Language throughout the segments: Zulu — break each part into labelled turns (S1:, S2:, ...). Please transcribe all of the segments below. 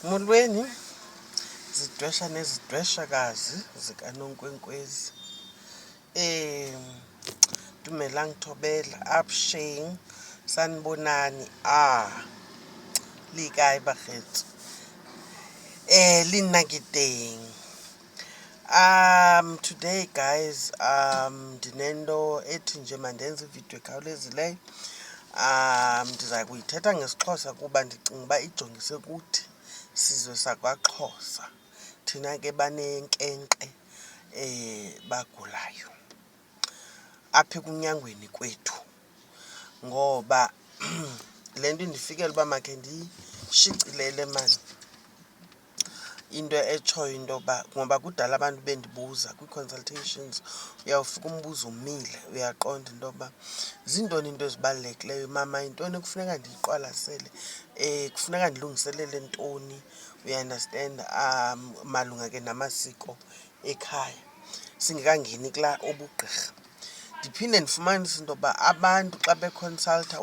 S1: Molweni, zidwesha nezidweshakazi zikaNonkwenkwezi. Dumelang Thobela, Upshing, sanibonani. Likae bakgetsi. Linakiteng. Today guys, ndinento ethi nje mandenze ivideo ekhawulezileyo. Ndiza kuyithetha ngesiXhosa kuba ndicinga uba ijongise kuthi sizwe sakwaXhosa, thina ke banenkenkqe bagulayo apha ekunyangweni kwethu. Ngoba le nto indifikela uba makhe ndiyishicilele mani into etshoyo into yoba, ngoba kudala abantu bendibuza kwii-consultations, uyawufika umbuzo umile, uyaqonda into yoba zintoni into ezibalulekileyo mama, yintoni ekufuneka ndiyiqwalasele, kufuneka ndilungiselele ntoni, uyaunderstand, malunga ke namasiko ekhaya singekangeni kulaa ubugqirha. Ndiphinde ndifumanise into yoba abantu xa bekonsaltha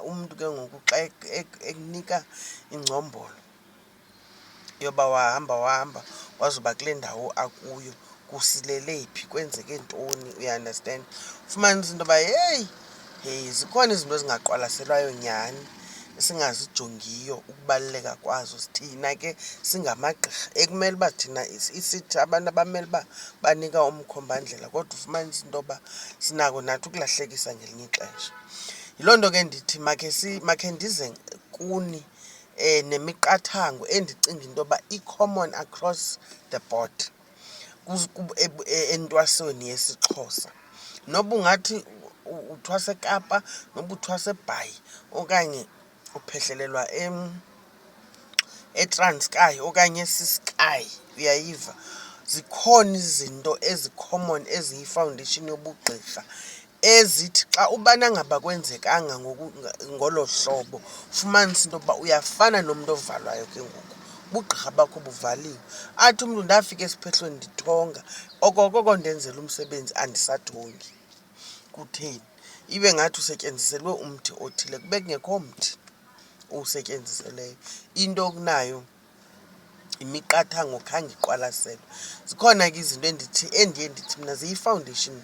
S1: umntu ke ngoku xa ekunika ingcombolo yoba wahamba wazoba kule ndawo akuyo, kusilele phi, kwenzeke ntoni, uyaunderstand. Fumanisa into yoba heyi, zikhona izinto ezingaqwalaselwayo nyhani esingazijongiyo ukubaluleka kwazo. Thina ke singamagqirha ekumele uba thina isithi abantu abamele uba banika umkhombandlela, kodwa ufumanisa into yoba sinako nathi ukulahlekisa ngelinye ixesha. Yiloo nto ke ndithi makhe ndize kuni nemiqathango endicinga into yoba i-common across the board entwasweni yesiXhosa. Noba ungathi uthwasa eKapa, noba uthwasa eBhayi, okanye uphehlelelwa eTranskei okanye eCiskei, uyayiva. Zikhona izinto ezi-common eziyi-foundation yobugqirha ezithi xa ubana ngaba kwenzekanga ngolo hlobo, fumanise into yokuba uyafana nomntu ovalwayo ke ngoku. Ubugqirha bakho buvaliwe. Athi umntu ndafika esiphehlweni ndithonga, okokoko ndenzela umsebenzi andisathongi. Kutheni? Ibe ngathi usetyenziselwe umthi othile kube kungekho mthi uwusetyenziseleyo. Into okunayo imiqathango khange iqwalaselwe. Zikhona ke izinto endiye ndithi mna ziyi-foundation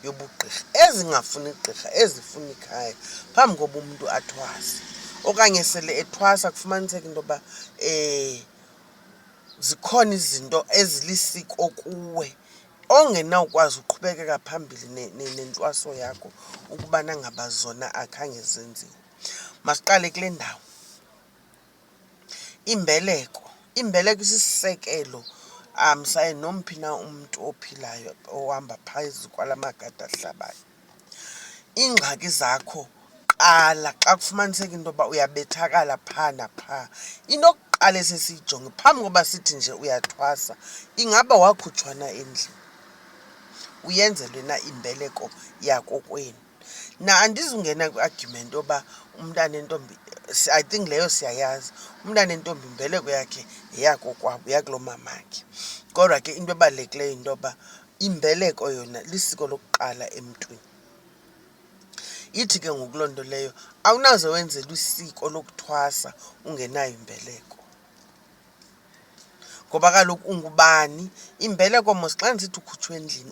S1: yobugqirha ezingafuni gqirha, ezifuna ikhaya phambi koba umntu athwase. Okanye sele ethwasa kufumaniseke into yoba zikhona izinto ezilisiko kuwe ongenawukwazi uqhubekeka phambili nentwaso yakho ukubana ngaba zona akhange zenziwe. Masiqale kule ndawo. Imbeleko isisisekelo saye nomphi na umntu ophilayo ohamba phezu kwala magade ahlabayo. Iingxaki zakho qala xa kufumaniseka into yoba uyabethakala phaa naphaa, into yokuqala esesiyijonge phambi koba sithi nje uyathwasa, ingaba wakhutshwa na endlini, uyenzelwe na imbeleko yakokwenu. Na andizungena kwi-argument yoba umntana entombi, I think leyo siyayazi, umntana entombi imbeleko yakhe yeyakokwabo, yakulomamakhe. Kodwa ke into ebalulekileyo into yoba imbeleko yona lisiko lokuqala emntwini. Ithi ke ngoku loo nto leyo awunaze wenzelwe isiko lokuthwasa ungenayo imbeleko, ngoba kaloku ungubani. Imbeleko mos xa ndisithi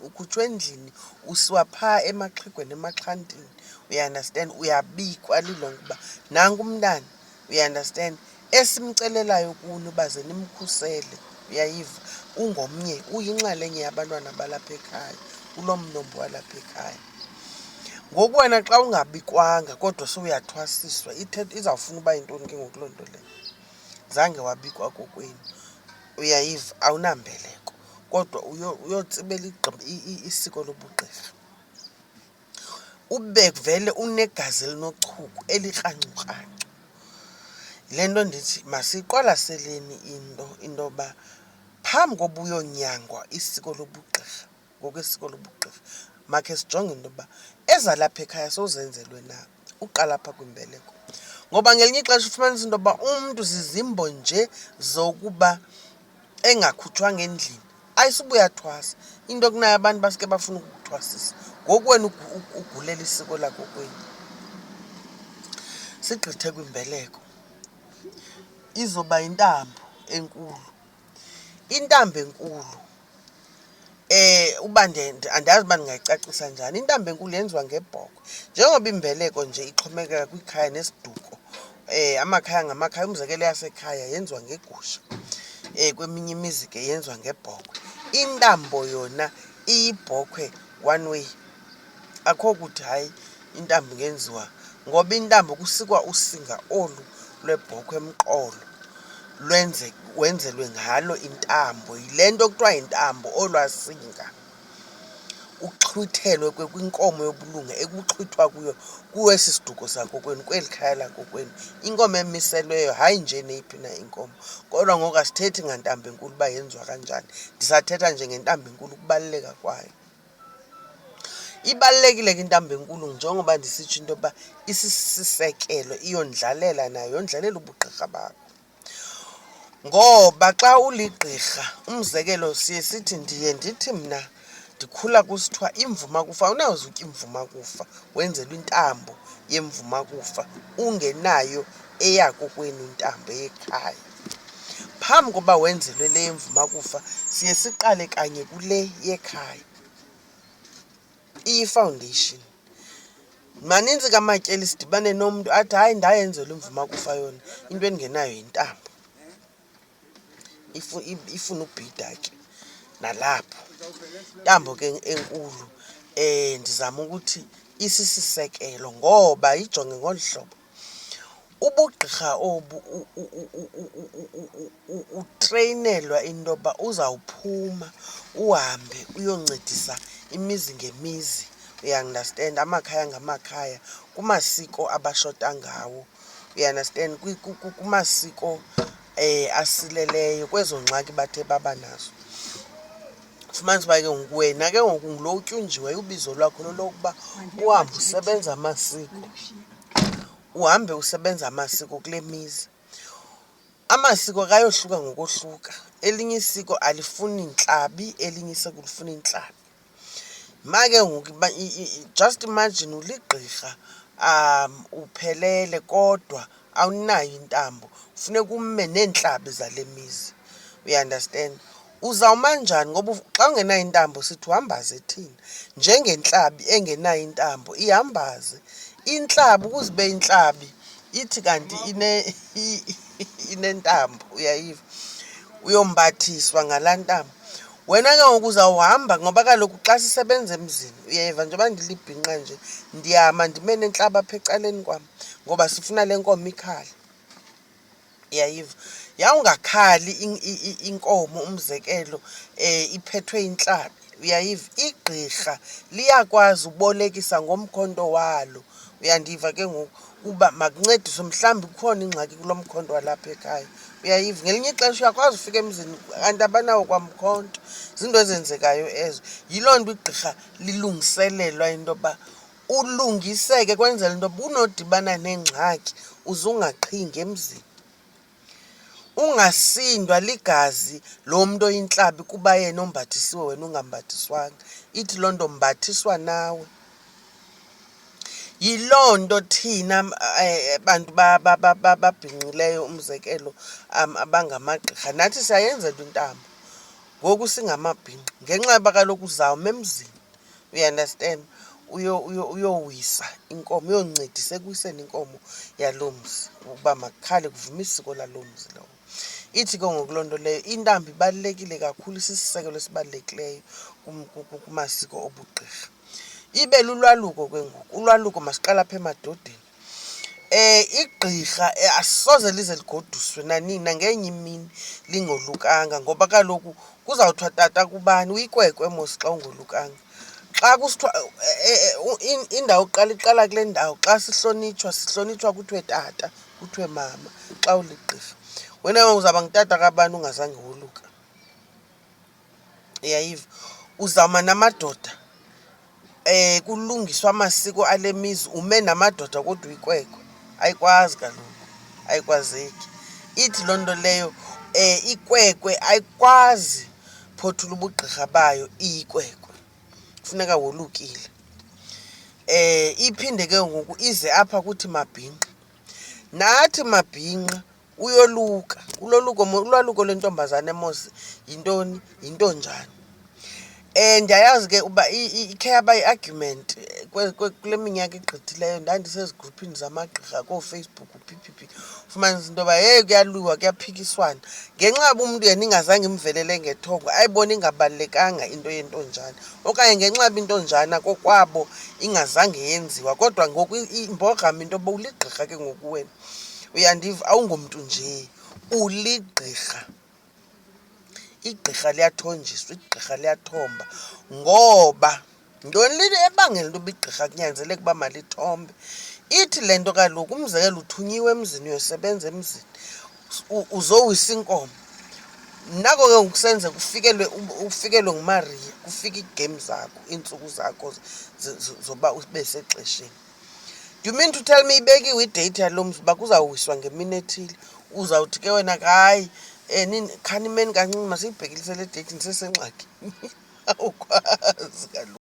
S1: ukhutshwe endlini, usiwa phaa emaxhegweni, emaxhantini, uyaunderstand, uyabikwa lilonke uba nanku umntana, uyaunderstand, esimcelelayo kuni uba ze nimkhusele, uyayiva, ungomnye, uyinxalenye yabantwana balapha ekhaya, ulo mnombo walapha ekhaya. Ngoku wena xa ungabikwanga kodwa sowuyathwasiswa, izawufuna uba yintoni ke ngoku loo nto leyo? Zange wabikwa kokwenu, uyayiva, awunambeleko, kodwa uyotsibela isiko lobugqirha. Ube vele unegazi elinochuku, elikrancukrancu. Yile nto ndithi masiyiqwalaseleni into yoba phambi koba uyonyangwa isiko lobugqirha, ngokwesiko lobugqirha, makhe sijonge into yoba ezalapha ekhaya sowuzenzelwe na, uqala apha kwimbeleko. Ngoba ngelinye ixesha ufumanisa into yoba umntu zizimbo nje zokuba engakhutshwanga endlini, ayisuba uyathwasa. Into okunayo abantu basike bafuna ukuthwasisa, ngoku wena ugulela isiko lakokwenu. Sigqithe kwimbeleko. Izoba yintambo enkulu. Intambo enkulu uba andazi uba ndingayicacisa njani. Intambo enkulu yenziwa ngebhokhwe. Njengoba imbeleko nje ixhomekeka kwikhaya nesiduko. Amakhaya ngamakhaya, umzekelo yasekhaya yenziwa ngegusha. Kweminye imizi ke yenziwa ngebhokhwe. Intambo yona iyibhokhwe one way. Akho kuthi hayi intambo ingenziwa, ngoba intambo kusikwa usinga olu lwebhokhwe emqolo wenzelwe ngalo intambo. Yile nto kuthiwa yintambo, olwasinga uxhwithelwe kwinkomo yobulunga ekuxhwithwa kuyo esi siduko sakokwenu, kweli khaya lakokwenu. Inkomo emiselweyo, hayi nje neyiphi na inkomo. Kodwa ngoku asithethi ngantambo enkulu uba yenziwa kanjani, ndisathetha nje ngentambo enkulu, ukubaluleka kwayo. Ibalulekile ke intambo enkulu njengoba ndisitsho into yokuba isisisekelo, iyondlalela nayo, yondlalela ubugqirha bakho. Ngoba xa uligqirha, umzekelo siye sithi, ndiye ndithi mna ndikhula kusithiwa imvuma kufa, awunawuze utye imvuma kufa wenzelwe intambo yemvuma kufa ungenayo eyakokwenu intambo yekhaya. Phambi koba wenzelwe le yemvuma kufa siye siqale kanye kule yekhaya, iyi-foundation. Maninzi ke amatyeli sidibane nomntu athi hayi ndayenzelwa imvuma kufa yona, into endingenayo yintambo. Ifuna ubhida ke nalapho. Intambo ke enkulu ndizama ukuthi isisisekelo, ngoba ijonge ngolu hlobo. Ubugqirha obu utreyinelwa into yoba uzawuphuma uhambe uyoncedisa imizi ngemizi, uyaunderstand, amakhaya ngamakhaya, kumasiko abashota ngawo, uyaunderstand, kumasiko asileleyo, kwezo ngxaki bathe baba nazo. Fumanisa uba ke ngoku wena ke ngoku ngulo utyunjiweyo, ubizo lwakho lolokuba uhambe usebenza amasiko, uhambe usebenza amasiko kule mizi. Amasiko akayohluka ngokohluka. Elinye isiko alifuni ntlabi, elinye isiko lifuna intlabi. Make ngoku just imagine uligqirha uphelele kodwa awunayo intambo, funeka ume neentlabi zale mizi, uyaunderstand. Uzawuma njani? Ngoba xa ungenayo intambo sithi uhambaze thina. Njengentlabi engenayo intambo ihambaze. Intlabi ukuze ibe intlabi ithi kanti inentambo, uyayiva, uyombathiswa ngalaa ntambo. Wena ke ngoku uzawuhamba, ngoba kaloku xa sisebenza emzini, uyayiva, njengoba ndilibhinqa nje ndiyama ndime nentlaba apha ecaleni kwam, ngoba sifuna le nkomo ikhale, uyayiva. Yawungakhali inkomo, umzekelo iphethwe intlabi, uyayiva, igqirha liyakwazi ubolekisa ngomkhonto walo, uyandiva ke ngoku, uba makuncediswe mhlawumbi kukhona ingxaki kulo mkhonto walapha ekhaya, uyayiva. Ngelinye ixesha uyakwazi ufika emzini kanti abanawo kwamkhonto. Zinto ezenzekayo ezo. Yiloo nto igqirha lilungiselelwa into yoba ulungiseke, kwenzela into yoba unodibana nengxaki uze ungaqhingi emzini, ungasindwa ligazi lo mntu oyintlabi kuba yena ombathisiwe wena ungambathiswanga. Ithi loo nto mbathiswa nawe. Yiloo nto thina bantu babhinqileyo, umzekelo abangamagqirha, nathi siyayenzelwa intambo ngoku singamabhinqa, ngenxa yoba kaloku uzawuma emzini, uyaunderstand, uyowisa inkomo, uyoncedisa ekuyiseni inkomo yaloo mzi ukuba makukhale kuvume isiko laloo mzi lowo. Ithi ke ngoku loo nto leyo intambo ibalulekile kakhulu, isisisekelo esibalulekileyo kumasiko obugqirha. Ibe lulwaluko ke ngoku, ulwaluko masiqala apha emadodeni. Igqirha asisoze lize ligoduswe nanini ngenye imini lingolukanga, ngoba kaloku kuzawuthiwa tata kubani, uyikwekwe mos xa ungolukanga. Xa kusithiwa indawo kuqala iqala kule ndawo, xa sihlonitshwa kuthiwe tata, kuthiwe mama xa uligqirha. Wena uzawuba ngutata kabani ungazange woluka? Uyayiva, uzawuma namadoda, kulungiswa amasiko ale mizi, ume namadoda kodwa uyikwekwe. Ayikwazi kaloku, ayikwazeki. Ithi loo nto leyo ikwekwe ayikwazi phothula ubugqirha bayo, iyikwekwe, funeka wolukile. Iphinde ke ngoku ize apha kuthi mabhinqa. Nathi mabhinqa uyoluka. Ulwaluko lentombazane mos yintoni? Yintonjana. Ndiyayazi ke uba ikhe yaba yi-argument kule minyaka igqithileyo. Ndandisezigruphini zamagqirha kooFacebook, phi. Ufumanisa into yoba heyi kuyaliwa, kuyaphikiswana. Ngenxa yoba umntu yena ingazange imvelele ngethongo, ayibona ingabalulekanga into yentonjana. Okanye ngenxa yoba intonjana kokwabo ingazange yenziwa. Kodwa ngoku imbogama into yoba uligqirha ke ngoku wena. Uyandiva? Awungomntu nje, uligqirha. Igqirha liyathonjiswa, igqirha liyathomba. Ngoba yintoni le ebangela into yoba igqirha kunyanzeleke uba malithombe? Ithi le nto kaloku, umzekelo uthunyiwe emzini, uyosebenza emzini, uzowisa inkomo. Nako ke ngokusenzeka ufikelwe nguMariya, kufika iigame zakho, iintsuku zakho zoba ube sexesheni. Do you mean to tell me ibekiwe idate yalo mzi uba kuzawuwiswa ngemini ethile? Uzawuthi ke wena hayi, khani imeni kancinci masiyibhekilise le date ndisesengxakini. Awukwazi kaloku.